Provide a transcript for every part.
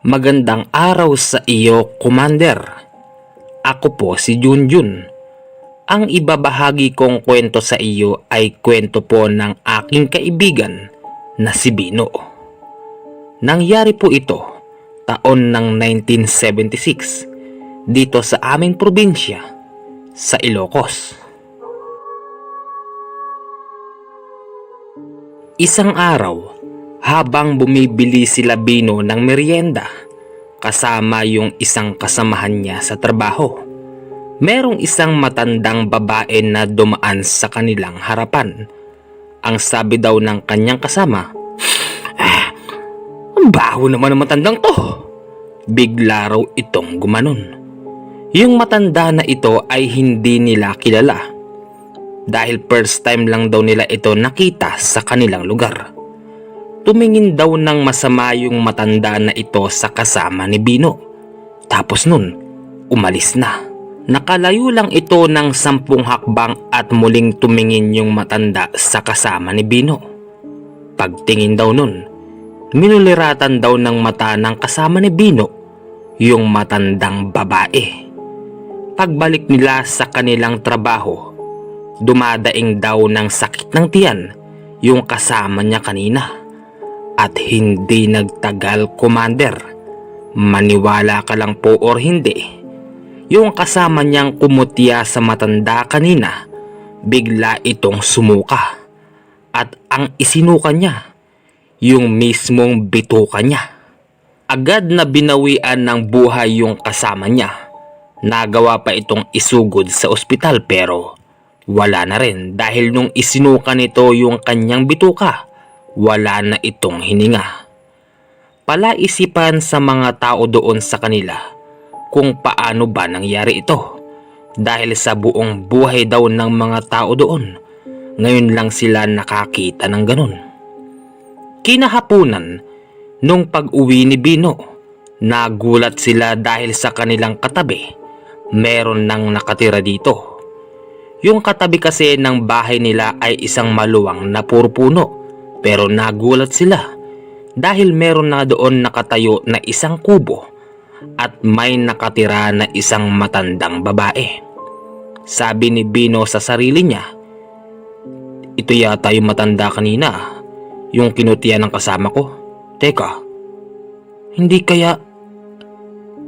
Magandang araw sa iyo, Commander. Ako po si Junjun. Ang ibabahagi kong kwento sa iyo ay kwento po ng aking kaibigan na si Bino. Nangyari po ito taon ng 1976 dito sa aming probinsya sa Ilocos. Isang araw, habang bumibili sila Bino ng merienda kasama yung isang kasamahan niya sa trabaho, merong isang matandang babae na dumaan sa kanilang harapan. Ang sabi daw ng kanyang kasama, "Ang baho naman ng matandang to." Bigla raw itong gumanon. Yung matanda na ito ay hindi nila kilala dahil first time lang daw nila ito nakita sa kanilang lugar. Tumingin daw ng masama yung matanda na ito sa kasama ni Bino. Tapos nun, umalis na. Nakalayo lang ito ng 10 hakbang at muling tumingin yung matanda sa kasama ni Bino. Pagtingin daw nun, minuliratan daw ng mata ng kasama ni Bino yung matandang babae. Pagbalik nila sa kanilang trabaho, dumadaing daw ng sakit ng tiyan yung kasama niya kanina. At hindi nagtagal, Commander. Maniwala ka lang po or hindi, yung kasama niyang kumutya sa matanda kanina, bigla itong sumuka. At ang isinuka niya, yung mismong bituka niya. Agad na binawian ng buhay yung kasama niya. Nagawa pa itong isugod sa ospital pero wala na rin dahil nung isinuka nito yung kanyang bituka, wala na itong hininga. Palaisipan sa mga tao doon sa kanila kung paano ba nangyari ito. Dahil sa buong buhay daw ng mga tao doon, ngayon lang sila nakakita ng ganun. Kinahapunan, nung pag-uwi ni Bino, nagulat sila dahil sa kanilang katabi, meron nang nakatira dito. Yung katabi kasi ng bahay nila ay isang maluwang na puro puno. Pero nagulat sila dahil meron na doon nakatayo na isang kubo at may nakatira na isang matandang babae. Sabi ni Bino sa sarili niya, "Ito yata yung matanda kanina, yung kinutiya ng kasama ko. Teka, hindi kaya..."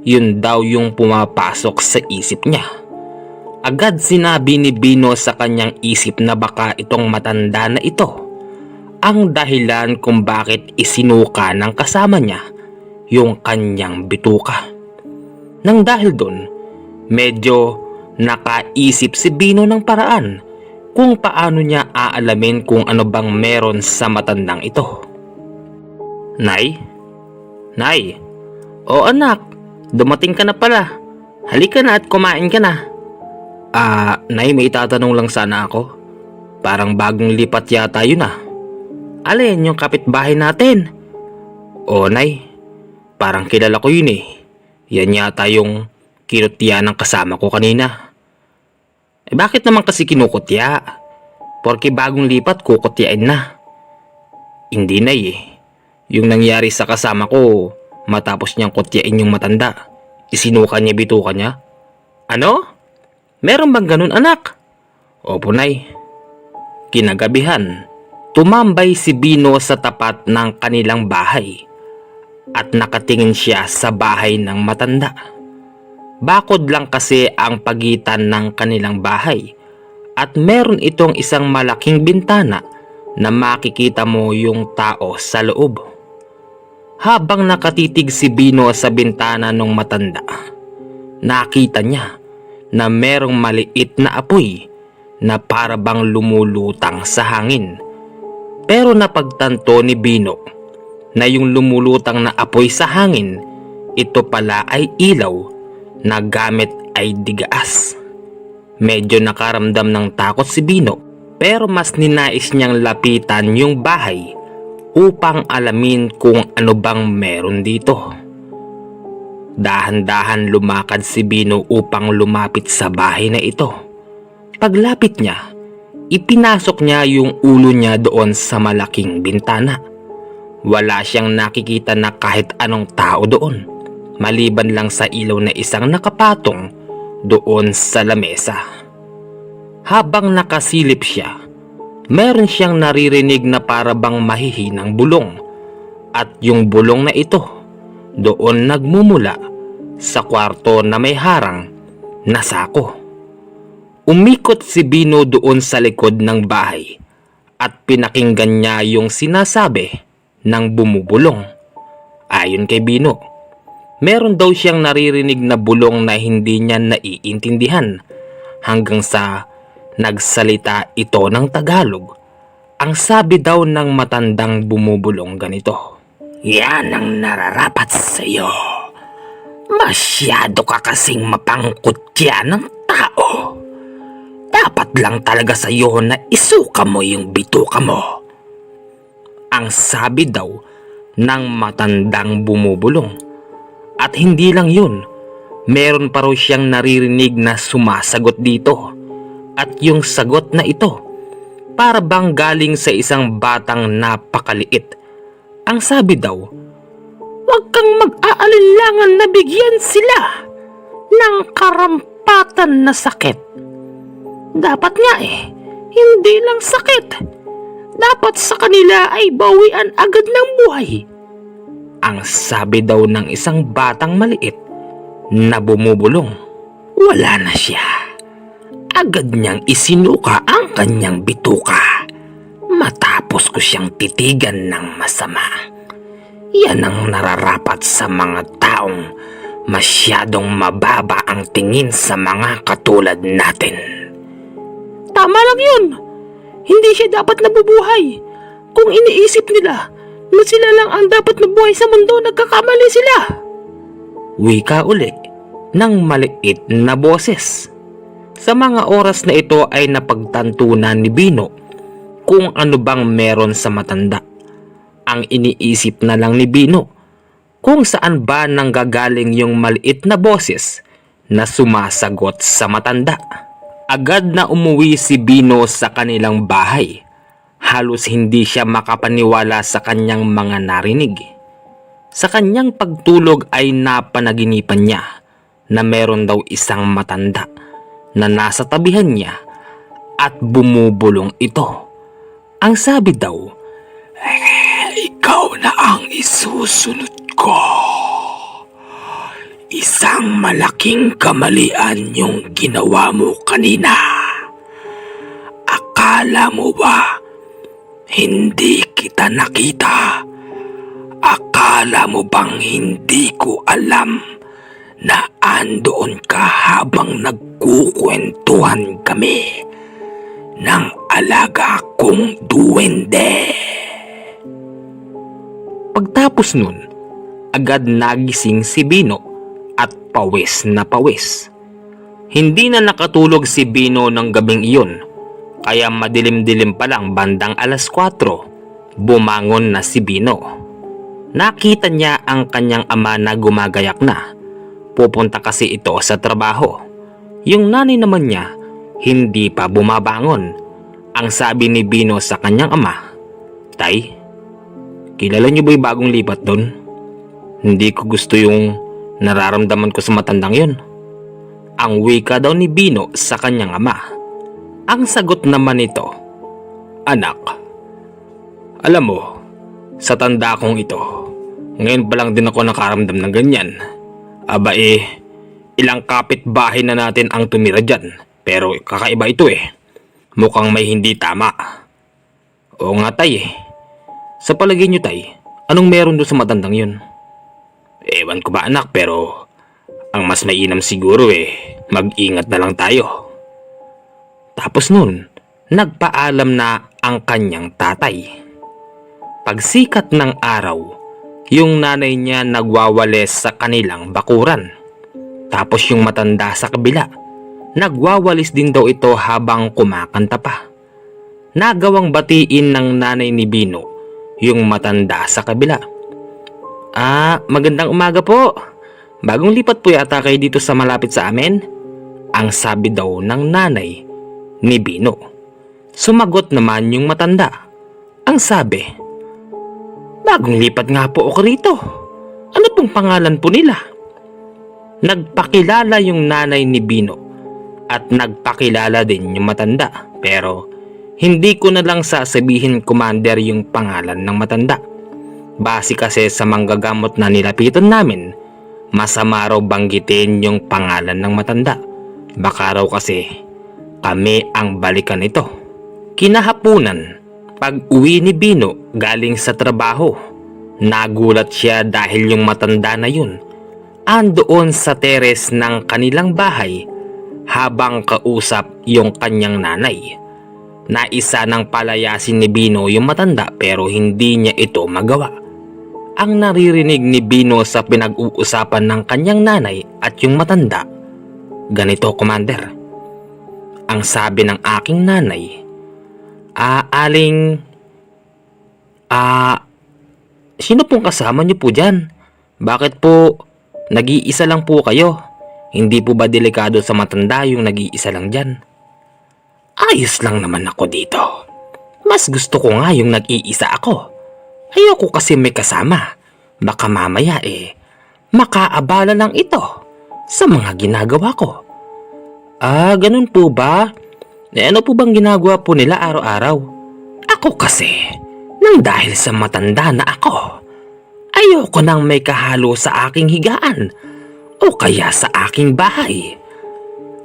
Yun daw yung pumapasok sa isip niya. Agad sinabi ni Bino sa kanyang isip na baka itong matanda na ito ang dahilan kung bakit isinuka ng kasama niya yung kanyang bituka. Nang dahil doon, medyo nakaisip si Bino ng paraan kung paano niya aalamin kung ano bang meron sa matandang ito. "Nay? Nay? O anak, dumating ka na pala. Halika na at kumain ka na." Nay, may itatanong lang sana ako. Parang bagong lipat yata yun ah." "Alin, yung kapitbahay natin?" "O Nay, parang kilala ko yun eh. Yan yata yung kinutya ng kasama ko kanina." Bakit naman kasi kinukutya? Porke bagong lipat, kukutyain na." "Hindi Nay eh. Yung nangyari sa kasama ko, matapos niyang kutyain yung matanda, isinuka niya bituka niya." "Ano? Meron bang ganun anak?" "Opo Nay." Kinagabihan, tumambay si Bino sa tapat ng kanilang bahay at nakatingin siya sa bahay ng matanda. Bakod lang kasi ang pagitan ng kanilang bahay at meron itong isang malaking bintana na makikita mo yung tao sa loob. Habang nakatitig si Bino sa bintana ng matanda, nakita niya na merong maliit na apoy na para bang lumulutang sa hangin. Pero napagtanto ni Bino na yung lumulutang na apoy sa hangin, ito pala ay ilaw na gamit ay digaas. Medyo nakaramdam ng takot si Bino pero mas ninais niyang lapitan yung bahay upang alamin kung ano bang meron dito. Dahan-dahan lumakad si Bino upang lumapit sa bahay na ito. Paglapit niya, ipinasok niya yung ulo niya doon sa malaking bintana. Wala siyang nakikita na kahit anong tao doon, maliban lang sa ilaw na isang nakapatong doon sa lamesa. Habang nakasilip siya, meron siyang naririnig na para bang mahihinang bulong, at yung bulong na ito doon nagmumula sa kwarto na may harang na sako. Umikot si Bino doon sa likod ng bahay at pinakinggan niya yung sinasabi ng bumubulong. Ayon kay Bino, meron daw siyang naririnig na bulong na hindi niya naiintindihan hanggang sa nagsalita ito ng Tagalog. Ang sabi daw ng matandang bumubulong ganito: "Yan ang nararapat sa iyo. Masyado ka kasing mapangkutya ng tao. Dapat lang talaga sa iyo na isuka mo yung bituka mo." Ang sabi daw ng matandang bumubulong. At hindi lang yun, meron pa raw siyang naririnig na sumasagot dito. At yung sagot na ito, para bang galing sa isang batang napakaliit. Ang sabi daw, "Huwag kang mag-aalinlangan na bigyan sila ng karampatan na sakit. Dapat nga hindi lang sakit. Dapat sa kanila ay bawian agad ng buhay." Ang sabi daw ng isang batang maliit na bumubulong. Wala na siya. Agad niyang isinuka ang kanyang bituka matapos ko siyang titigan ng masama. Yan ang nararapat sa mga taong masyadong mababa ang tingin sa mga katulad natin. Tama lang yun. Hindi siya dapat nabubuhay. Kung iniisip nila na sila lang ang dapat mabuhay sa mundo, nagkakamali sila. Wika uli ng maliit na boses. Sa mga oras na ito ay napagtantunan ni Bino kung ano bang meron sa matanda. Ang iniisip na lang ni Bino kung saan ba nanggagaling yung maliit na boses na sumasagot sa matanda. Agad na umuwi si Bino sa kanilang bahay. Halos hindi siya makapaniwala sa kanyang mga narinig. Sa kanyang pagtulog ay napanaginipan niya na meron daw isang matanda na nasa tabihan niya at bumubulong ito. Ang sabi daw, "Ikaw na ang isusunod ko. Isang malaking kamalian yung ginawa mo kanina. Akala mo ba hindi kita nakita? Akala mo bang hindi ko alam na andoon ka habang nagkukwentuhan kami ng alaga kong duwende?" Pagtapos nun, agad nagising si Bino at pawis na pawis. Hindi na nakatulog si Bino ng gabing iyon, kaya madilim-dilim pa lang bandang 4:00, bumangon na si Bino. Nakita niya ang kanyang ama na gumagayak na. Pupunta kasi ito sa trabaho. Yung nanay naman niya, hindi pa bumabangon. Ang sabi ni Bino sa kanyang ama, "Tay, kilala niyo ba yung bagong lipat doon? Hindi ko gusto yung nararamdaman ko sa matandang yun." Ang wika daw ni Bino sa kanyang ama. Ang sagot naman nito, "Anak, alam mo, sa tanda kong ito, ngayon pa lang din ako nakaramdam ng ganyan. Aba ilang kapitbahay na natin ang tumira dyan, pero kakaiba ito Mukhang may hindi tama." "Oo nga tay Sa palagay niyo tay, anong meron doon sa matandang yun?" "Ewan ko ba anak, pero ang mas mainam siguro mag-ingat na lang tayo." Tapos nun, nagpaalam na ang kanyang tatay. Pagsikat ng araw, yung nanay niya nagwawalis sa kanilang bakuran. Tapos yung matanda sa kabila, nagwawalis din daw ito habang kumakanta pa. Nagawang batiin ng nanay ni Bino yung matanda sa kabila. Magandang umaga po. Bagong lipat po yata kayo dito sa malapit sa amin?" Ang sabi daw ng nanay ni Bino. Sumagot naman yung matanda. Ang sabi, Bagong lipat nga po ako rito. Ano pong pangalan po nila? Nagpakilala yung nanay ni Bino at nagpakilala din yung matanda, pero hindi ko na lang sasabihin, Commander, yung pangalan ng matanda. Base kasi sa manggagamot na nilapitan namin, masama raw banggitin yung pangalan ng matanda. Baka raw kasi kami ang balikan nito. Kinahapunan, pag uwi ni Bino galing sa trabaho, nagulat siya dahil yung matanda na yun andoon sa teres ng kanilang bahay habang kausap yung kanyang nanay. Naisa ng palayasin ni Bino yung matanda pero hindi niya ito magawa. Ang naririnig ni Bino sa pinag-uusapan ng kanyang nanay at yung matanda, ganito, Commander. Ang sabi ng aking nanay, sino pong kasama niyo po dyan? Bakit po nag-iisa lang po kayo? Hindi po ba delikado sa matanda yung nag-iisa lang dyan? Ayos lang naman ako dito. Mas gusto ko nga yung nag-iisa ako. Ayoko kasi may kasama. Baka mamaya makaabala lang ito sa mga ginagawa ko. Ganun po ba? Ano po bang ginagawa po nila araw-araw? Ako kasi, nang dahil sa matanda na ako, ayoko nang may kahalo sa aking higaan o kaya sa aking bahay.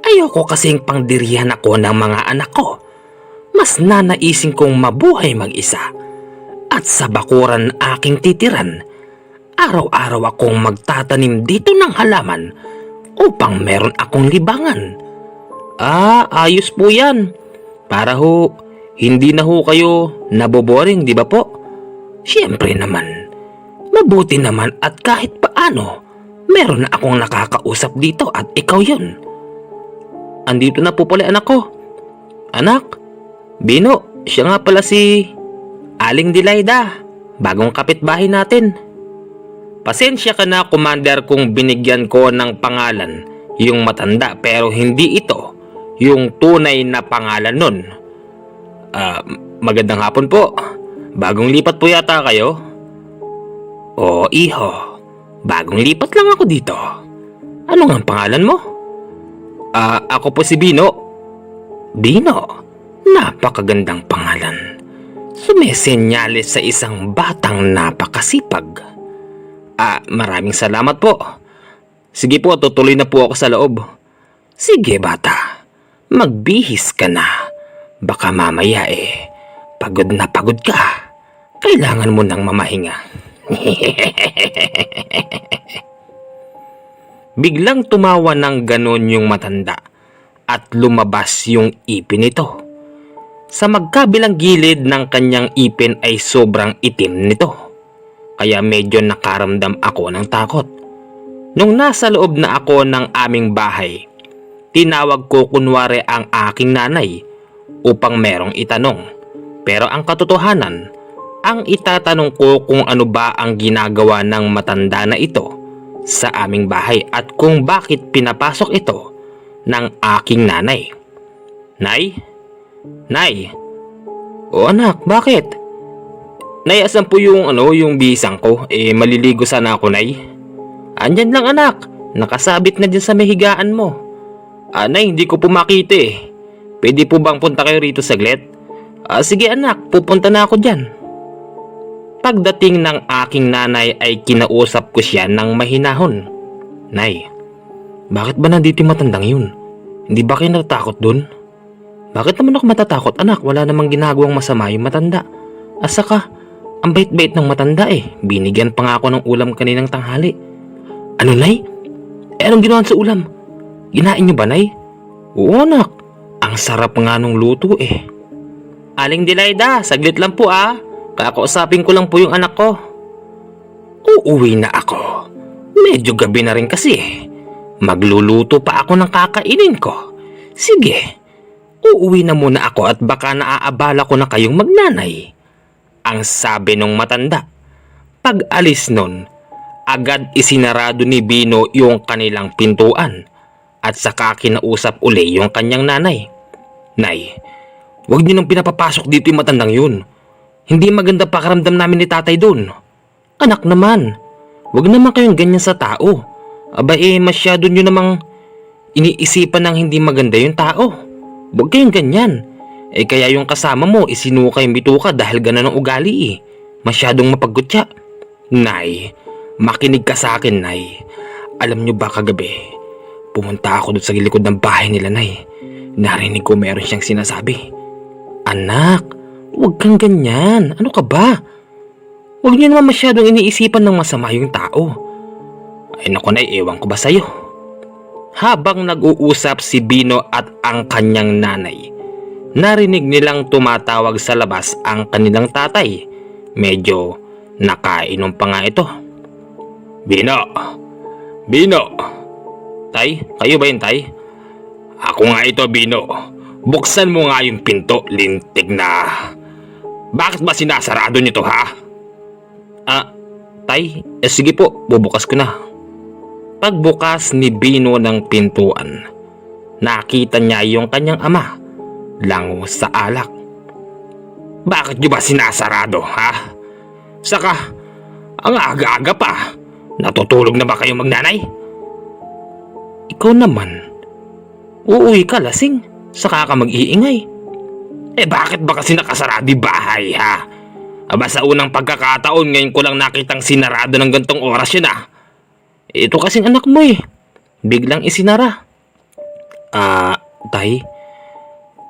Ayoko kasing pangdirihan ako ng mga anak ko. Mas nanaisin kong mabuhay mag-isa. At sa bakuran aking titiran, araw-araw akong magtatanim dito ng halaman upang meron akong libangan. Ayos po yan. Para hindi na kayo naboboring, di ba po? Siyempre naman, mabuti naman at kahit paano, meron na akong nakakausap dito at ikaw yun. Andito na po pala anak ko. Anak, Bino, siya nga pala si Aling Dilayda, bagong kapitbahay natin. Pasensya ka na, Commander, kung binigyan ko ng pangalan yung matanda pero hindi ito yung tunay na pangalan nun. Magandang hapon po. Bagong lipat po yata kayo? Oo, iho. Bagong lipat lang ako dito. Ano nga ang pangalan mo? Ako po si Bino. Bino? Napakagandang pangalan. Sumesenyales sa isang batang napakasipag. Maraming salamat po. Sige po, tutuloy na po ako sa loob. Sige bata, magbihis ka na. Baka mamaya pagod na pagod ka. Kailangan mo nang mamahinga. Biglang tumawa ng ganon yung matanda at lumabas yung ipin nito. Sa magkabilang gilid ng kanyang ipin ay sobrang itim nito. Kaya medyo nakaramdam ako ng takot. Nung nasa loob na ako ng aming bahay, tinawag ko kunwari ang aking nanay upang merong itanong. Pero ang katotohanan, ang itatanong ko kung ano ba ang ginagawa ng matanda na ito sa aming bahay at kung bakit pinapasok ito ng aking nanay. Nay? Nay? O anak, bakit? Nay, asan po yung bisang ko? Maliligo sana ako, Nay. Andyan lang anak, nakasabit na dyan sa mahigaan mo. Nay, hindi ko po makita Pwede po bang punta kayo rito saglit? Sige anak, pupunta na ako dyan. Pagdating ng aking nanay ay kinausap ko siya ng mahinahon. Nay, bakit ba nandito yung matandang yun? Hindi ba kayo natatakot dun? Bakit naman ako matatakot anak? Wala namang ginagawang masama yung matanda. Saka, ang bait-bait ng matanda Binigyan pa nga ako ng ulam kaninang tanghali. Ano, Nay? Anong ginawa sa ulam? Ginain niyo ba, Nay? Oo, anak. Ang sarap nga nung luto Aling Dilayda, saglit lang po Kakausapin ko lang po yung anak ko. Uuwi na ako. Medyo gabi na rin kasi Magluluto pa ako ng kakainin ko. Sige, uuwi na muna ako at baka naaabala ko na kayong magnanay. Ang sabi nung matanda. Pag alis nun, agad isinarado ni Bino yung kanilang pintuan at saka kinausap uli yung kanyang nanay. Nay, huwag niyo nang pinapapasok dito yung matandang yun. Hindi maganda pakiramdam namin ni tatay doon. Anak naman, wag naman kayong ganyan sa tao. Aba masyado nyo namang iniisipan ng hindi maganda yung tao. Huwag kayong ganyan. Kaya yung kasama mo isinuka yung bituka dahil ganun ang ugali Masyadong mapagkutya. Nay, makinig ka sa akin, Nay. Alam nyo ba kagabi, pumunta ako doon sa likod ng bahay nila, Nay. Narinig ko meron siyang sinasabi. Anak, huwag kang ganyan. Ano ka ba? Huwag niyo naman masyadong iniisipan ng masama yung tao. Ay naku, Nay, ewan ko ba sa'yo? Habang nag-uusap si Bino at ang kanyang nanay, narinig nilang tumatawag sa labas ang kanilang tatay. Medyo nakainom pa nga ito. Bino! Bino! Tay, kayo ba yun, Tay? Ako nga ito, Bino. Buksan mo nga yung pinto, lintig na. Bakit ba sinasarado nyo to, ha? Tay, sige po, bubukas ko na. Pagbukas ni Bino ng pintuan, nakita niya yung kanyang ama, lango sa alak. Bakit nyo ba sinasarado, ha? Saka, ang aga-aga pa. Natutulog na ba kayo magnanay? Ikaw naman, uuwi ka lasing, saka ka mag-iingay. Bakit ba kasi nakasarado yung bahay, ha? Aba sa unang pagkakataon, ngayon ko lang nakitang sinarado ng gantong oras yun, ha? Ito kasing anak mo biglang isinara. Tay,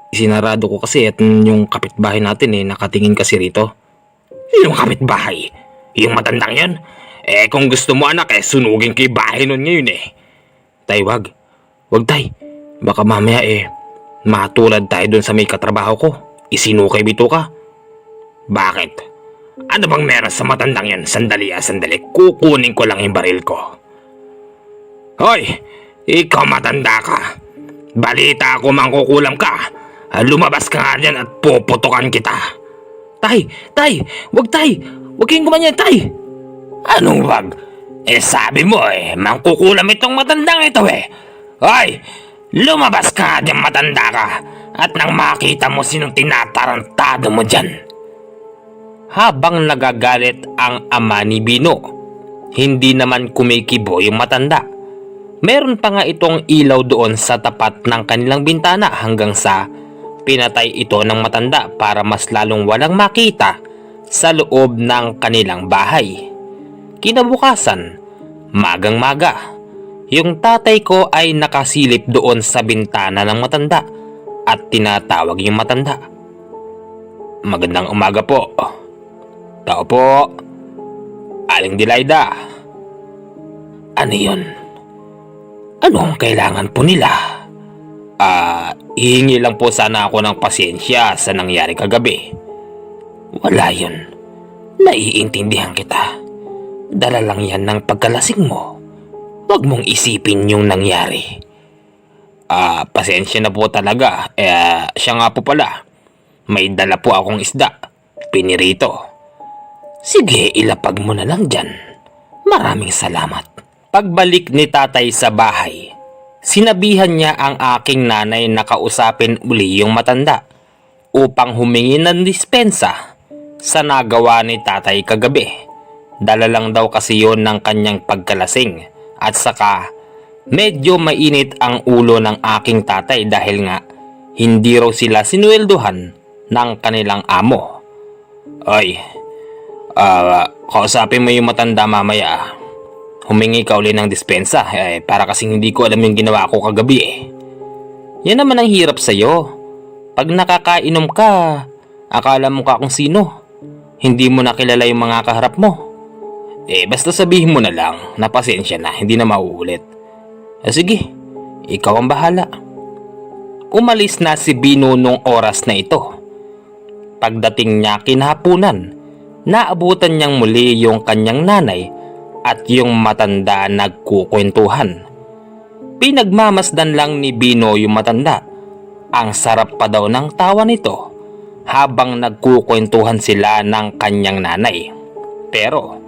isinarado ko kasi at yung kapitbahay natin nakatingin kasi rito. Yung kapitbahay? Yung matandang yun? Kung gusto mo anak sunugin kay bahay nun ngayon Tay, wag. Wag, Tay. Baka mamaya matulad tayo dun sa may katrabaho ko. Isinukay bito ka. Bakit? Ano bang meron sa matandang yan? Sandali sandali. Kukunin ko lang yung baril ko. Hoy! Ikaw matanda ka. Balita ko mangkukulam ka. Lumabas ka nga dyan at puputukan kita. Tay! Tay! Wag, Tay! Wag kayong gumanyan, Tay! Anong wag? Sabi mo mangkukulam itong matandang ito Hoy! Lumabas ka nga dyan, matanda ka. At nang makita mo sinong tinatarantado mo dyan. Habang nagagalit ang ama ni Bino, hindi naman kumikibo yung matanda. Meron pa nga itong ilaw doon sa tapat ng kanilang bintana hanggang sa pinatay ito ng matanda para mas lalong walang makita sa loob ng kanilang bahay. Kinabukasan, magang-maga, yung tatay ko ay nakasilip doon sa bintana ng matanda at tinatawag yung matanda. Magandang umaga po. Tao po. Aling Dilaida. Ano yun? Anong kailangan po nila? Hihingi lang po sana ako ng pasensya sa nangyari kagabi. Wala yun. Naiintindihan kita. Dala lang yan ng pagkalasing mo. Huwag mong isipin yung nangyari. Pasensya na po talaga. Siya nga po pala. May dala po akong isda. Pinirito. Sige, ilapag mo na lang dyan. Maraming salamat. Pagbalik ni tatay sa bahay, sinabihan niya ang aking nanay na kausapin uli yung matanda upang humingi ng dispensa sa nagawa ni tatay kagabi. Dala lang daw kasi yon ng kanyang pagkalasing at saka medyo mainit ang ulo ng aking tatay dahil nga hindi raw sila sinuwelduhan ng kanilang amo. Ay, kausapin mo yung matanda mamaya. Humingi ka uli ng dispensa para kasing hindi ko alam yung ginawa ko kagabi Yan naman ang hirap sa'yo. Pag nakakainom ka, akala mo ka kung sino. Hindi mo nakilala yung mga kaharap mo. Basta sabihin mo na lang na pasensya na, hindi na mauulit. Sige, ikaw ang bahala. Umalis na si Bino nung oras na ito. Pagdating niya kinahapunan, naabutan niyang muli yung kanyang nanay at yung matanda nagkukwentuhan. Pinagmamasdan lang ni Bino yung matanda. Ang sarap pa daw ng tawa nito habang nagkukwentuhan sila ng kanyang nanay. Pero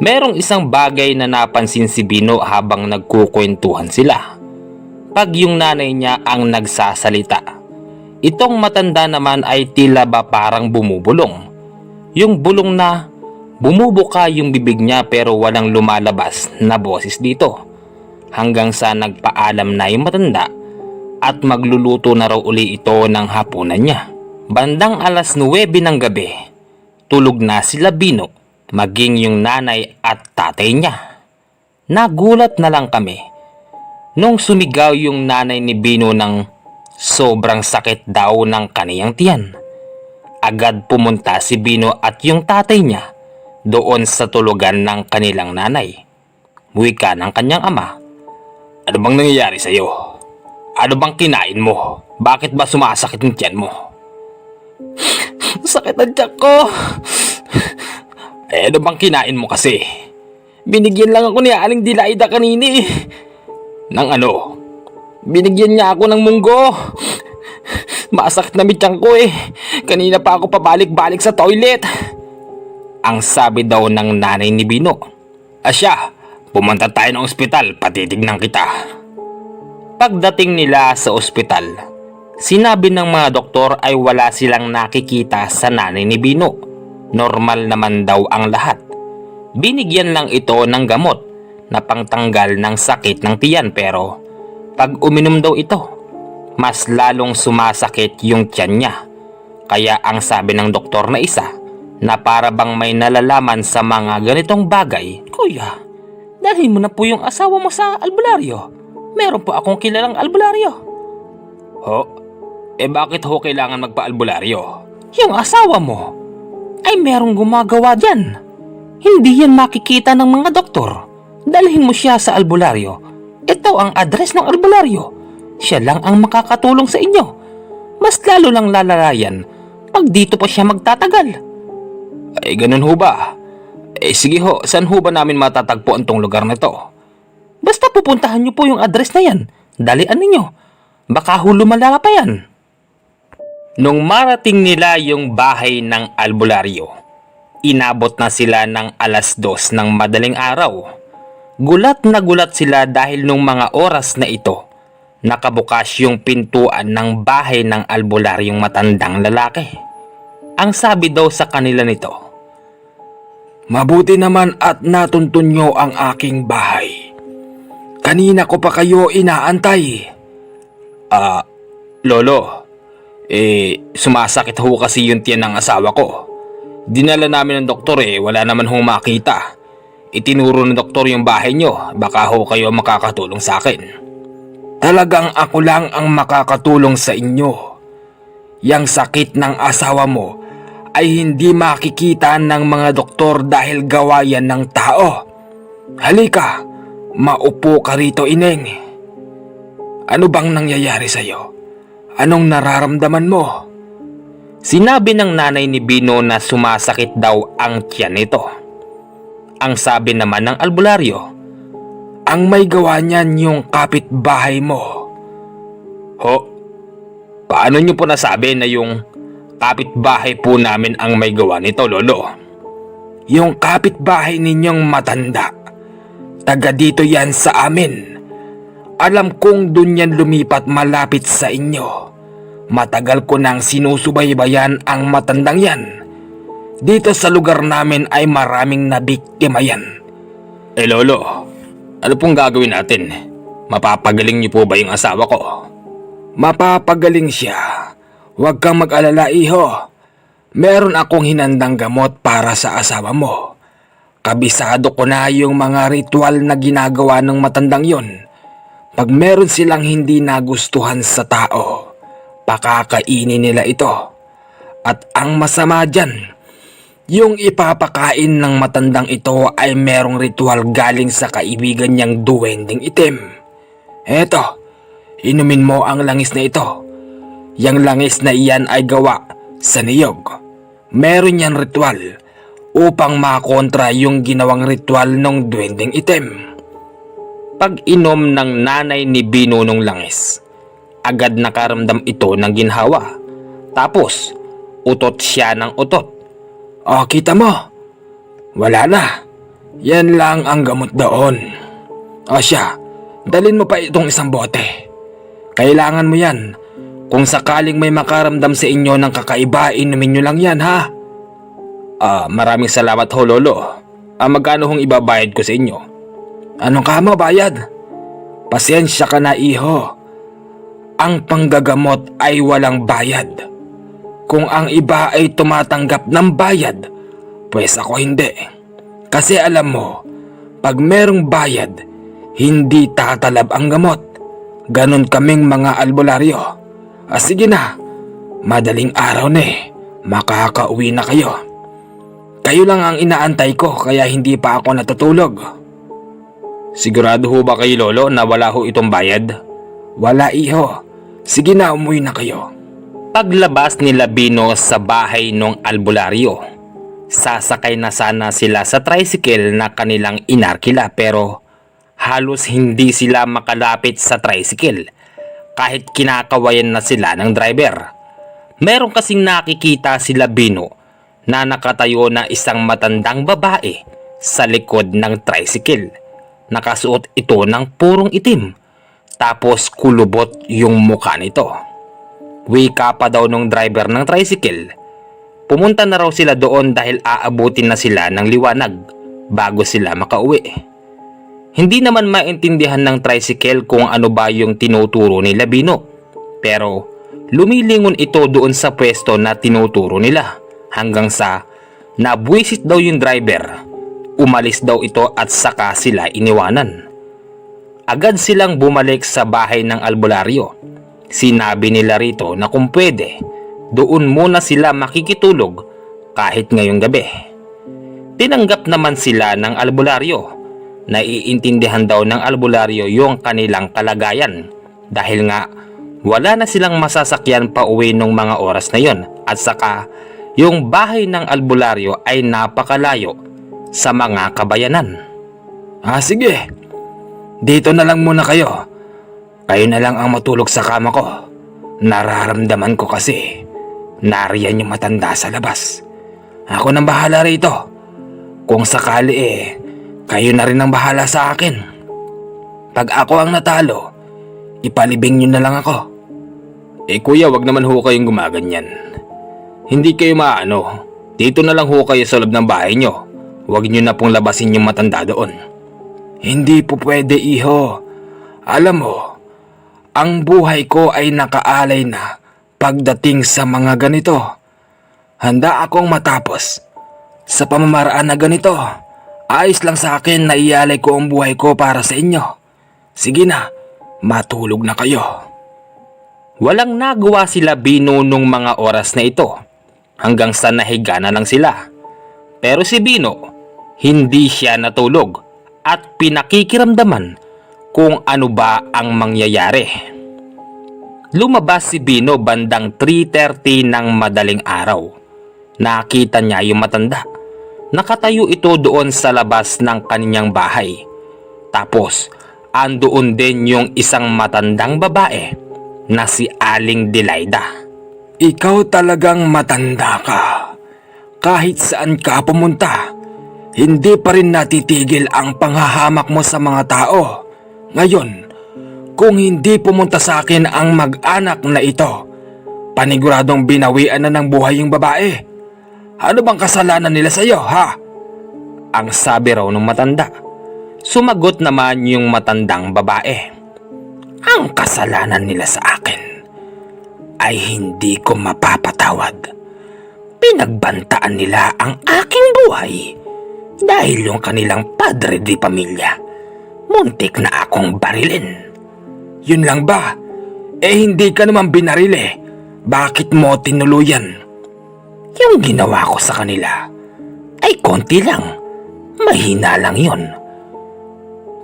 merong isang bagay na napansin si Bino habang nagkukwentuhan sila. Pag yung nanay niya ang nagsasalita, itong matanda naman ay tila ba parang bumubulong. Yung bulong na Bumubuka yung bibig niya pero walang lumalabas na boses dito. Hanggang sa nagpaalam na yung matanda at magluluto na raw uli ito ng hapunan niya. Bandang 9:09 ng gabi, tulog na sila Bino, maging yung nanay at tatay niya. Nagulat na lang kami nung sumigaw yung nanay ni Bino ng sobrang sakit daw ng kaniyang tiyan. Agad pumunta si Bino at yung tatay niya doon sa tulugan ng kanilang nanay. Wika ng kanyang ama, "Ano bang nangyayari sa'yo? Ano bang kinain mo? Bakit ba sumasakit ang tiyan mo?" "Sakit ang tiyan ko." Ano bang kinain mo kasi? Binigyan lang ako ni Aling Dilaida kanini. Nang ano? Binigyan niya ako ng munggo. Masakit na tiyan ko eh. Kanina pa ako pabalik-balik sa toilet. Ang sabi daw ng nanay ni Bino. "Asya, pumunta tayo ng ospital, patitignan kita." Pagdating nila sa ospital, sinabi ng mga doktor ay wala silang nakikita sa nanay ni Bino. Normal naman daw ang lahat. Binigyan lang ito ng gamot na pangtanggal ng sakit ng tiyan pero pag uminom daw ito, mas lalong sumasakit yung tiyan niya. Kaya ang sabi ng doktor na isa na para bang may nalalaman sa mga ganitong bagay, "Kuya, dalhin mo na po yung asawa mo sa albularyo. Meron po akong kilalang albularyo." "Ho? Bakit ho kailangan magpa-albularyo?" "Yung asawa mo ay merong gumagawa dyan. Hindi yan makikita ng mga doktor. Dalhin mo siya sa albularyo. Ito ang address ng albularyo. Siya lang ang makakatulong sa inyo. Mas lalo lang lalalayan pag dito pa siya magtatagal." Ganun ho ba? Sige ho, saan ho ba namin matatagpuan tong lugar na to?" "Basta pupuntahan niyo po yung address na yan. Dalian ninyo. Baka ho lumala pa yan." Nung marating nila yung bahay ng albularyo, inabot na sila ng 2:00 ng madaling araw. Gulat na gulat sila dahil nung mga oras na ito, nakabukas yung pintuan ng bahay ng albularyong matandang lalaki. Ang sabi daw sa kanila nito, "Mabuti naman at natuntun nyo ang aking bahay. Kanina ko pa kayo inaantay." Lolo, sumasakit ho kasi yung tiyan ng asawa ko. Dinala namin ng doktor wala naman ho makita. Itinuro ng doktor yung bahay nyo, baka ho kayo makakatulong sa akin." "Talagang ako lang ang makakatulong sa inyo. Yang sakit ng asawa mo ay hindi makikita ng mga doktor dahil gawa yan ng tao. Halika, maupo ka rito, Ineng. Ano bang nangyayari sa'yo? Anong nararamdaman mo?" Sinabi ng nanay ni Bino na sumasakit daw ang tiyan nito. Ang sabi naman ng albularyo, "Ang may gawa niyan yung kapitbahay mo." "Ho? Paano niyo po nasabi na yung kapitbahay po namin ang may gawa nito, Lolo?" "Yung kapitbahay ninyong matanda. Taga dito yan sa amin. Alam kong dun yan lumipat malapit sa inyo. Matagal ko nang sinusubaybayan ang matandang yan. Dito sa lugar namin ay maraming nabiktima yan." Lolo, ano pong gagawin natin? Mapapagaling niyo po ba yung asawa ko?" "Mapapagaling siya. Huwag kang mag-alala, iho. Meron akong hinandang gamot para sa asawa mo. Kabisado ko na yung mga ritual na ginagawa ng matandang yon. Pag meron silang hindi nagustuhan sa tao, pakakainin nila ito. At ang masama dyan, yung ipapakain ng matandang ito ay merong ritual galing sa kaibigan niyang duwending itim. Eto, inumin mo ang langis na ito. Yang langis na iyan ay gawa sa niyog. Meron yan ritual upang makontra yung ginawang ritual ng duwending itim." Pag-inom ng nanay ni Bino nung langis, agad nakaramdam ito ng ginhawa. Tapos, utot siya ng utot. Kita mo? Wala na. Yan lang ang gamot doon. Siya, dalin mo pa itong isang bote. Kailangan mo yan. Kung sakaling may makaramdam sa inyo ng kakaiba, inumin nyo lang yan, ha? Maraming salamat ho, Lolo. Magkano hong ibabayad ko sa inyo? Anong kamo bayad? Pasensya ka na iho. Ang panggagamot ay walang bayad. Kung ang iba ay tumatanggap ng bayad, pues ako hindi. Kasi alam mo, pag merong bayad, hindi tatalab ang gamot. Ganon kaming mga albularyo. Sige na, madaling araw na makakauwi na kayo. Kayo lang ang inaantay ko kaya hindi pa ako natutulog. Sigurado ho ba kayo, Lolo, na wala ho itong bayad? Wala iho. Sige na, umuwi na kayo. Paglabas nila Bino sa bahay ng albularyo, sasakay na sana sila sa tricycle na kanilang inarkila pero halos hindi sila makalapit sa tricycle kahit kinakawayan na sila ng driver. Meron kasing nakikita sila Bino na nakatayo na isang matandang babae sa likod ng tricycle. Nakasuot ito ng purong itim tapos kulubot yung mukha nito. Wika pa daw nung driver ng tricycle. Pumunta na raw sila doon dahil aabutin na sila ng liwanag bago sila makauwi. Hindi naman maintindihan ng tricycle kung ano ba yung tinuturo nila Bino. Pero lumilingon ito doon sa pwesto na tinuturo nila hanggang sa nabwisit daw yung driver. Umalis daw ito at saka sila iniwanan. Agad silang bumalik sa bahay ng albularyo. Sinabi nila rito na kung pwede, doon muna sila makikitulog kahit ngayong gabi. Tinanggap naman sila ng albularyo. Naiintindihan daw ng albularyo yung kanilang kalagayan dahil nga wala na silang masasakyan pa uwi nung mga oras na yon at saka yung bahay ng albularyo ay napakalayo sa mga kabayanan. Sige, dito na lang muna kayo. Kayo na lang ang matulog sa kama ko. Nararamdaman ko kasi nariyan yung matanda sa labas. Ako nang bahala rito. Kung sakali kayo na rin ang bahala sa akin. Pag ako ang natalo, ipalibing nyo na lang ako. Kuya, wag naman ho kayong gumaganyan. Hindi kayo maano. Dito na lang ho kayo sa loob ng bahay nyo. Huwag nyo na pong labasin yung matanda doon. Hindi po pwede iho. Alam mo, ang buhay ko ay nakaalay na pagdating sa mga ganito. Handa akong matapos sa pamamaraan na ganito. Ayos lang sa akin na ialay ko ang buhay ko para sa inyo. Sige na, matulog na kayo. Walang nagawa sila Bino nung mga oras na ito. Hanggang sa nahiga na lang sila. Pero si Bino, hindi siya natulog at pinakikiramdaman kung ano ba ang mangyayari. Lumabas si Bino bandang 3:30 ng madaling araw. Nakita niya yung matanda. Nakatayo ito doon sa labas ng kanyang bahay. Tapos, andoon din yung isang matandang babae na si Aling Deliada. Ikaw talagang matanda ka. Kahit saan ka pumunta, hindi pa rin natitigil ang panghahamak mo sa mga tao. Ngayon, kung hindi pumunta sa akin ang mag-anak na ito, paniguradong binawian na ng buhay yung babae. Ano bang kasalanan nila sa iyo, ha? Ang sabi raw ng matanda. Sumagot naman yung matandang babae. Ang kasalanan nila sa akin ay hindi ko mapapatawad. Pinagbantaan nila ang aking buhay dahil yung kanilang padre di pamilya. Muntik na akong barilin. Yun lang ba? Hindi ka naman binarili. Bakit mo tinuluyan? Yung ginawa ko sa kanila ay konti lang. Mahina lang yun.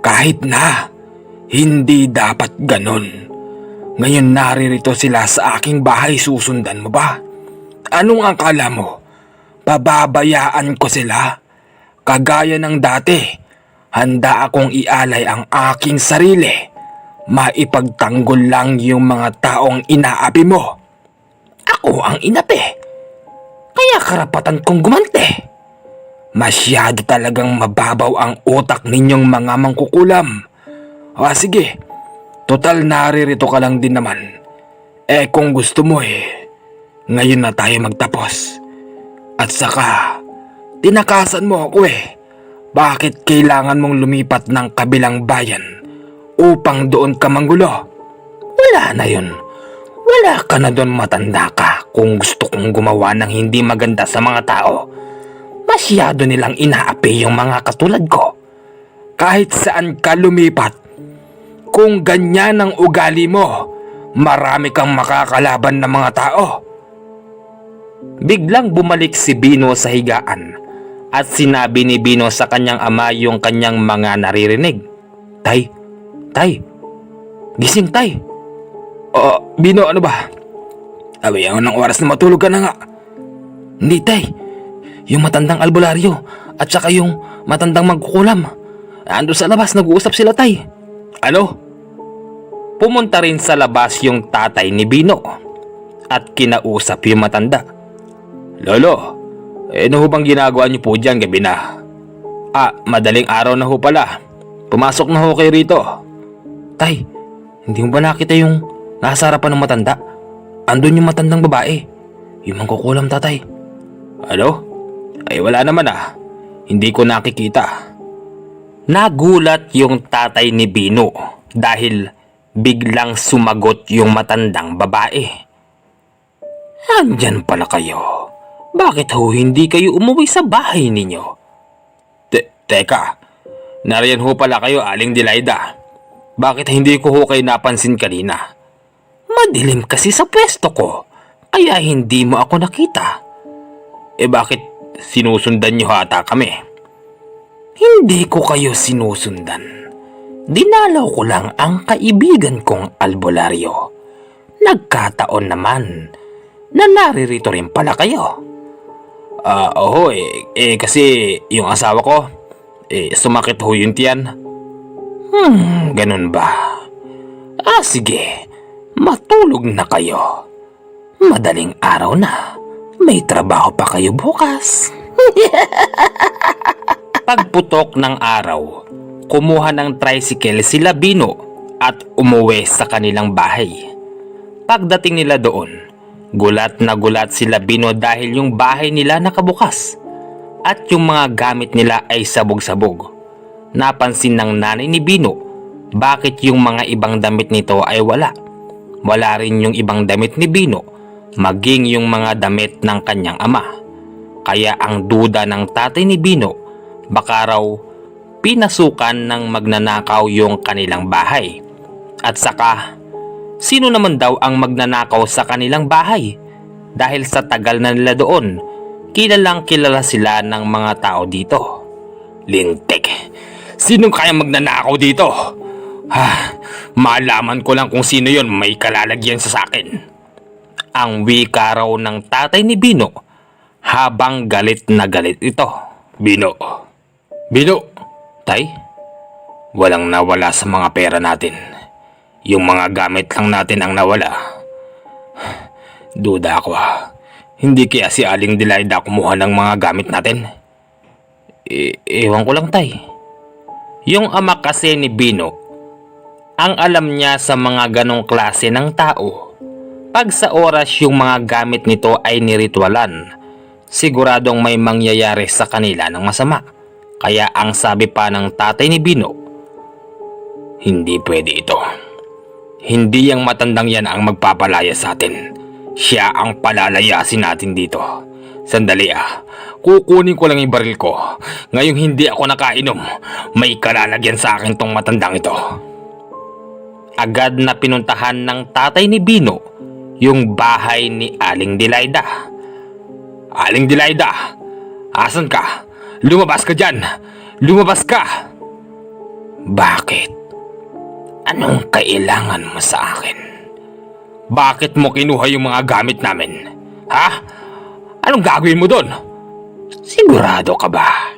Kahit na, hindi dapat ganon. Ngayon naririto sila sa aking bahay, susundan mo ba? Anong akala mo? Pababayaan ko sila? Kagaya ng dati, handa akong ialay ang aking sarili. Maipagtanggol lang yung mga taong inaapi mo. Ako ang inapi. Kaya karapatan kong gumante. Masyado talagang mababaw ang utak ninyong mga mangkukulam. Sige, total naririto ka lang din naman. Kung gusto mo ngayon na tayo magtapos. At saka, Tinakasan mo ako eh. Bakit kailangan mong lumipat ng kabilang bayan upang doon ka manggulo? Wala na yun. Wala ka na doon, matanda ka. Kung gusto kong gumawa ng hindi maganda sa mga tao, masyado nilang inaapi yung mga katulad ko. Kahit saan ka lumipat, kung ganyan ang ugali mo, marami kang makakalaban ng mga tao. Biglang bumalik si Bino sa higaan at sinabi ni Bino sa kanyang ama yung kanyang mga naririnig. Tay, gising tay. Bino, ano ba? Abi, ng oras na matulog ka na nga. Hindi tay, yung matandang albularyo at saka yung matandang magkukulam, ando sa labas, nag-uusap sila tay. Ano? Pumunta rin sa labas yung tatay ni Bino at kinausap yung matanda. Lolo, ano ho bang ginagawa niyo po dyan gabi na? Madaling araw na ho pala. Pumasok na ho kayo rito. Tay, hindi mo ba nakita yung nasa harapan ng matanda? Andun yung matandang babae, yung mangkukulam, tatay. Ano? Ay wala naman Hindi ko nakikita. Nagulat yung tatay ni Bino dahil biglang sumagot yung matandang babae. Andyan pala kayo. Bakit ho hindi kayo umuwi sa bahay ninyo? Teka, nariyan ho pala kayo, Aling Dilaida. Bakit hindi ko ho kayo napansin kanina? Madilim kasi sa pwesto ko, kaya hindi mo ako nakita. Bakit sinusundan niyo ata kami? Hindi ko kayo sinusundan. Dinalaw ko lang ang kaibigan kong albularyo. Nagkataon naman na naririto rin pala kayo. Oo kasi yung asawa ko, sumakit ho yung tiyan. Ganun ba? Sige, matulog na kayo. Madaling araw na, may trabaho pa kayo bukas. Pagputok ng araw, kumuha ng tricycle sila Bino at umuwi sa kanilang bahay. Pagdating nila doon, gulat na gulat sila Bino dahil yung bahay nila nakabukas at yung mga gamit nila ay sabog-sabog. Napansin ng nanay ni Bino bakit yung mga ibang damit nito ay wala. Wala rin yung ibang damit ni Bino, maging yung mga damit ng kanyang ama. Kaya ang duda ng tatay ni Bino, baka raw pinasukan ng magnanakaw yung kanilang bahay. At saka, sino naman daw ang magnanakaw sa kanilang bahay? Dahil sa tagal na nila doon, kilalang kilala sila ng mga tao dito. Lintik, sinong kaya magnanakaw dito? Malaman ko lang kung sino yon, may kalalagyan sa akin. Ang wika raw ng tatay ni Bino habang galit na galit ito. Bino, Tay? walang nawala sa mga pera natin. Yung mga gamit lang natin ang nawala. Duda ako Hindi kaya si Aling Dilaida kumuha ng mga gamit natin? Ewan ko lang, tay. Yung ama kasi ni Bino, ang alam niya sa mga ganong klase ng tao, pag sa oras yung mga gamit nito ay niritwalan, siguradong may mangyayari sa kanila ng masama. Kaya ang sabi pa ng tatay ni Bino, hindi pwede ito. Hindi yung matandang yan ang magpapalaya sa atin. Siya ang palalayasin natin dito. Sandali kukunin ko lang yung baril ko. Ngayong hindi ako nakainom, may kalalagyan sa akin tong matandang ito. Agad na pinuntahan ng tatay ni Bino yung bahay ni Aling Dilaida. Aling Dilaida, asan ka? Lumabas ka dyan! Lumabas ka! Bakit? Anong kailangan mo sa akin? Bakit mo kinuha yung mga gamit namin? Anong gagawin mo doon? Sigurado ka ba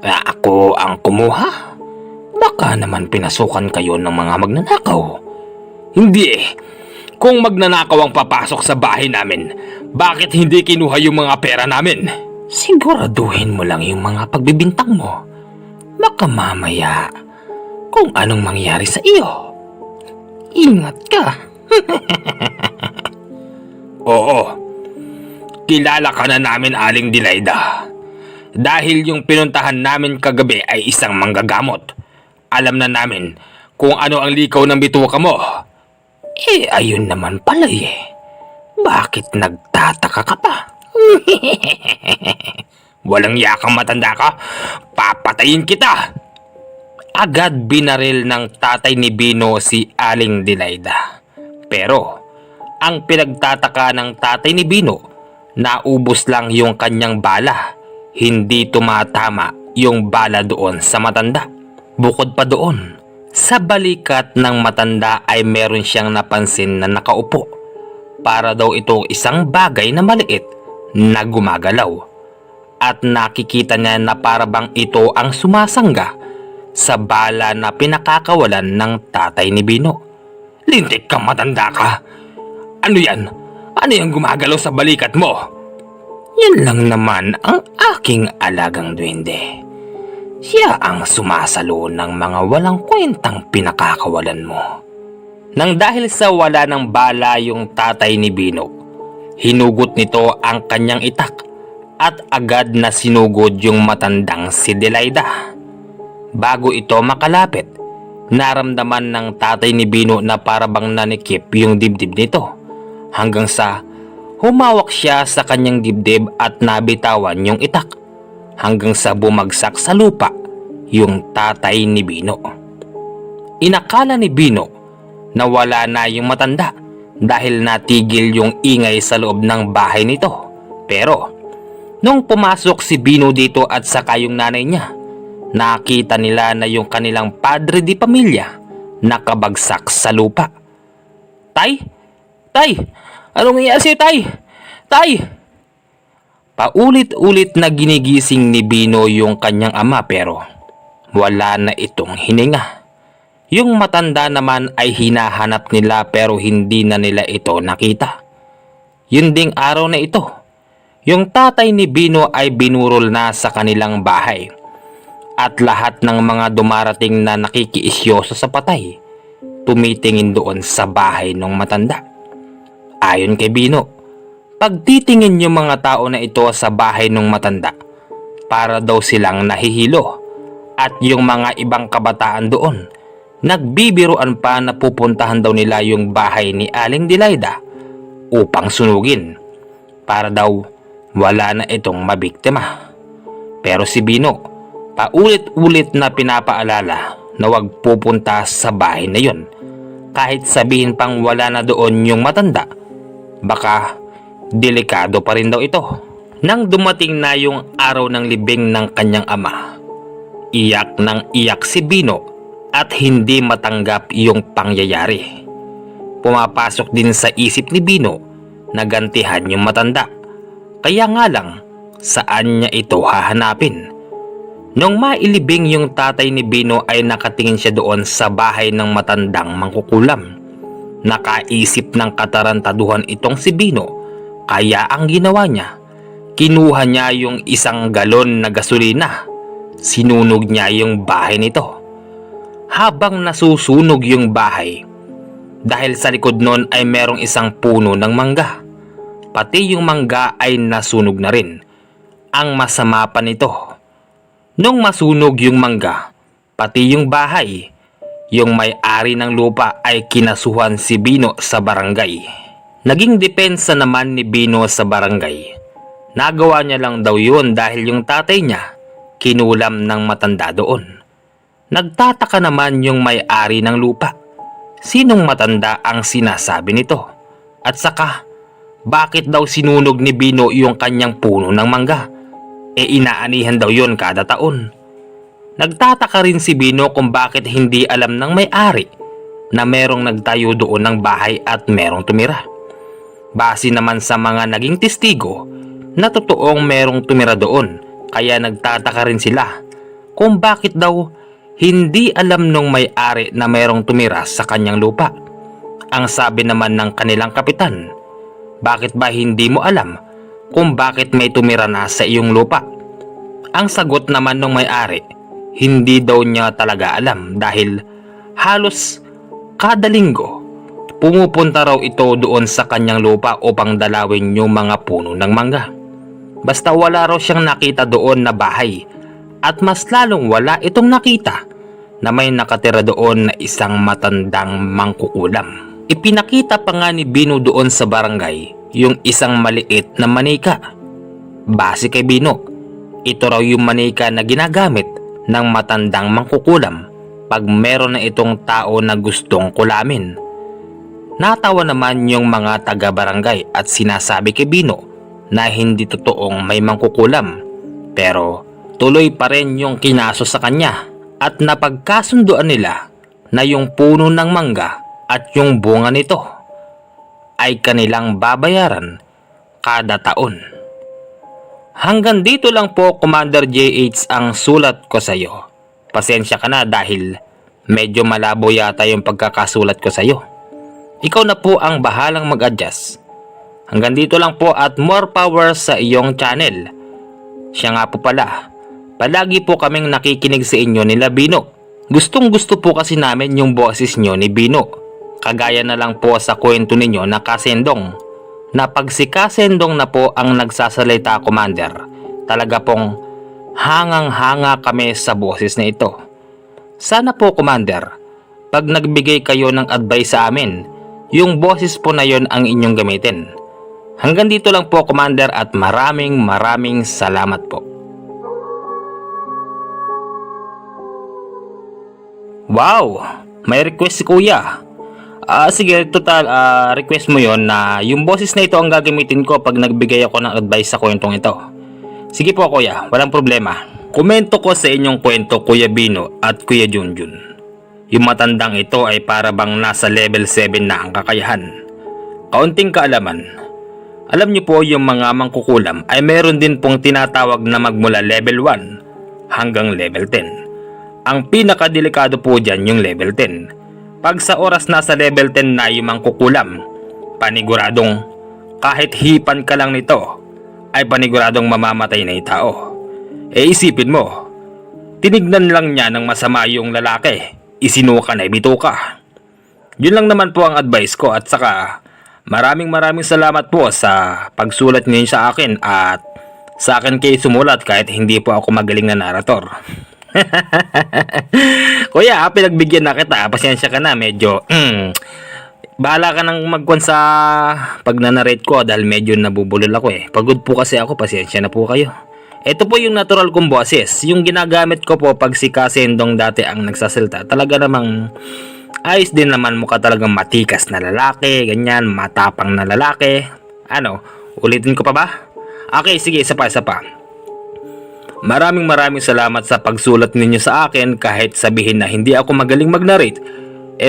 na ako ang kumuha? Baka naman pinasukan kayo ng mga magnanakaw. Hindi Kung magnanakaw ang papasok sa bahay namin, bakit hindi kinuha yung mga pera namin? Siguraduhin mo lang yung mga pagbibintang mo. Baka mamaya kung anong mangyari sa iyo. Ingat ka. Oo, kilala ka na namin, Aling Dilaida. Dahil yung pinuntahan namin kagabi ay isang manggagamot. Alam na namin kung ano ang likaw ng bituka mo. Ayun naman pala eh. Bakit nagtataka ka pa? Walang yakang matanda ka. Papatayin kita. Agad binaril ng tatay ni Bino si Aling Dilaida. Pero ang pinagtataka ng tatay ni Bino, naubos lang yung kanyang bala. Hindi tumatama yung bala doon sa matanda. Bukod pa doon, sa balikat ng matanda ay meron siyang napansin na nakaupo. Para daw itong isang bagay na maliit na gumagalaw. At nakikita niya na parabang ito ang sumasangga sa bala na pinakakawalan ng tatay ni Bino. Lintik kang matanda ka. Ano yan? Ano yung gumagalaw sa balikat mo? Yan lang naman ang aking alagang duwende. Siya ang sumasalo ng mga walang kwentang pinakakawalan mo. Nang dahil sa wala ng bala yung tatay ni Bino, hinugot nito ang kanyang itak at agad na sinugod yung matandang si Dilaida. Bago ito makalapit, naramdaman ng tatay ni Bino na parabang nanikip yung dibdib nito hanggang sa humawak siya sa kanyang dibdib at nabitawan yung itak hanggang sa bumagsak sa lupa yung tatay ni Bino. Inakala ni Bino na wala na yung matanda dahil natigil yung ingay sa loob ng bahay nito. Pero nung pumasok si Bino dito at saka yung nanay niya, nakita nila na yung kanilang padre di pamilya nakabagsak sa lupa. Tay! Tay! Anong nangyari sa'yo, Tay? Tay! Paulit-ulit na ginigising ni Bino yung kanyang ama pero wala na itong hininga. Yung matanda naman ay hinahanap nila pero hindi na nila ito nakita. Yun ding araw na ito, yung tatay ni Bino ay binurol na sa kanilang bahay. At lahat ng mga dumarating na nakikiisyoso sa patay, tumitingin doon sa bahay ng matanda. Ayon kay Bino, pagtitingin yung mga tao na ito sa bahay ng matanda, para daw silang nahihilo. At yung mga ibang kabataan doon, nagbibiruan pa na pupuntahan daw nila yung bahay ni Aling Dilaida upang sunugin, para daw wala na itong mabiktima. Pero si Bino, paulit-ulit na pinapaalala na wag pupunta sa bahay na yun. Kahit sabihin pang wala na doon yung matanda, baka delikado pa rin daw ito. Nang dumating na yung araw ng libing ng kanyang ama, iyak ng iyak si Bino at hindi matanggap yung pangyayari. Pumapasok din sa isip ni Bino na gantihan yung matanda. Kaya nga lang, saan niya ito hahanapin? Nung mailibing yung tatay ni Bino ay nakatingin siya doon sa bahay ng matandang mangkukulam. Nakaisip ng katarantaduhan itong si Bino, kaya ang ginawa niya, kinuha niya yung isang galon na gasolina. Sinunog niya yung bahay nito. Habang nasusunog yung bahay, dahil sa likod nun ay merong isang puno ng mangga. Pati yung mangga ay nasunog na rin. Ang masama pa nito, nung masunog yung mangga, pati yung bahay, yung may-ari ng lupa ay kinasuhan si Bino sa barangay. Naging depensa naman ni Bino sa barangay. Nagawa niya lang daw yun dahil yung tatay niya kinulam ng matanda doon. Nagtataka naman yung may-ari ng lupa. Sinong matanda ang sinasabi nito? At saka, bakit daw sinunog ni Bino yung kanyang puno ng mangga? Inaanihan daw yon kada taon. Nagtataka rin si Bino kung bakit hindi alam ng may-ari na merong nagtayo doon ng bahay at merong tumira. Base naman sa mga naging testigo na totoong merong tumira doon, kaya nagtataka rin sila kung bakit daw hindi alam nung may-ari na merong tumira sa kanyang lupa. Ang sabi naman ng kanilang kapitan, bakit ba hindi mo alam kung bakit may tumira na sa iyong lupa? Ang sagot naman ng may-ari, hindi daw niya talaga alam dahil halos kada linggo pumupunta raw ito doon sa kanyang lupa upang dalawin yung mga puno ng mangga. Basta wala raw siyang nakita doon na bahay. At mas lalong wala itong nakita na may nakatira doon na isang matandang mangkukulam. Ipinakita pa nga ni Bino doon sa barangay yung isang maliit na manika. Base kay Bino, ito raw yung manika na ginagamit ng matandang mangkukulam pag meron na itong tao na gustong kulamin. Natawa naman yung mga taga-barangay at sinasabi kay Bino na hindi totoong may mangkukulam, pero tuloy pa rin yung kinaso sa kanya at napagkasunduan nila na yung puno ng mangga at yung bunga nito ay kanilang babayaran kada taon. Hanggang dito lang po, Commander JH, ang sulat ko sa iyo. Pasensya ka na dahil medyo malabo yata yung pagkakasulat ko sa iyo. Ikaw na po ang bahalang mag-adjust. Hanggang dito lang po at more power sa iyong channel. Siya nga po pala, palagi po kaming nakikinig sa inyo nila Bino. Gustong gusto po kasi namin yung boses nyo ni Bino. Kagaya na lang po sa kwento ninyo na Kasendong. Na pag si Kasendong na po ang nagsasalita, Commander, talaga pong hangang-hanga kami sa boses na ito. Sana po, Commander, pag nagbigay kayo ng advice sa amin, yung boses po na yon ang inyong gamitin. Hanggang dito lang po, Commander, at maraming salamat po. Wow! May request si Kuya. Sige, total, request mo yon na yung boses na ito ang gagamitin ko pag nagbigay ako ng advice sa kwentong ito. Sige po, Kuya, walang problema. Komento ko sa inyong kwento, Kuya Bino at Kuya Junjun. Yung matandang ito ay para bang nasa level 7 na ang kakayahan. Kaunting kaalaman. Alam niyo po, yung mga mangkukulam ay meron din pong tinatawag na magmula level 1 hanggang level 10. Ang pinakadelikado po dyan yung level 10. Pag sa oras nasa level 10 na yung mangkukulam, paniguradong kahit hipan ka lang nito ay paniguradong mamamatay na yung tao. Isipin mo, tinignan lang niya ng masama yung lalaki, isinuka na ibituka. Yun lang naman po ang advice ko at saka maraming salamat po sa pagsulat niyo sa akin at sa akin kayo sumulat kahit hindi po ako magaling na narrator. Kuya, pinagbigyan na kita. Pasensya ka na, medyo bahala ka nang magkwan sa pagnanarrate ko dahil medyo nabubulol ako eh. Pagod po kasi ako, pasensya na po kayo. Ito po yung natural kong boses. Yung ginagamit ko po pag si Kasendong dati ang nagsasalita. Talaga namang ayos din naman, mukha talagang matikas na lalaki, ganyan, matapang na lalaki. Ano, ulitin ko pa ba? Okay, sige, isa pa. Maraming salamat sa pagsulat ninyo sa akin kahit sabihin na hindi ako magaling mag-narrate.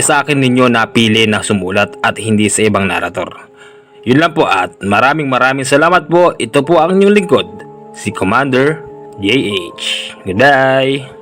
Sa akin ninyo napili na sumulat at hindi sa ibang narrator. Yun lang po at maraming salamat po. Ito po ang inyong lingkod, si Commander JH. Good day!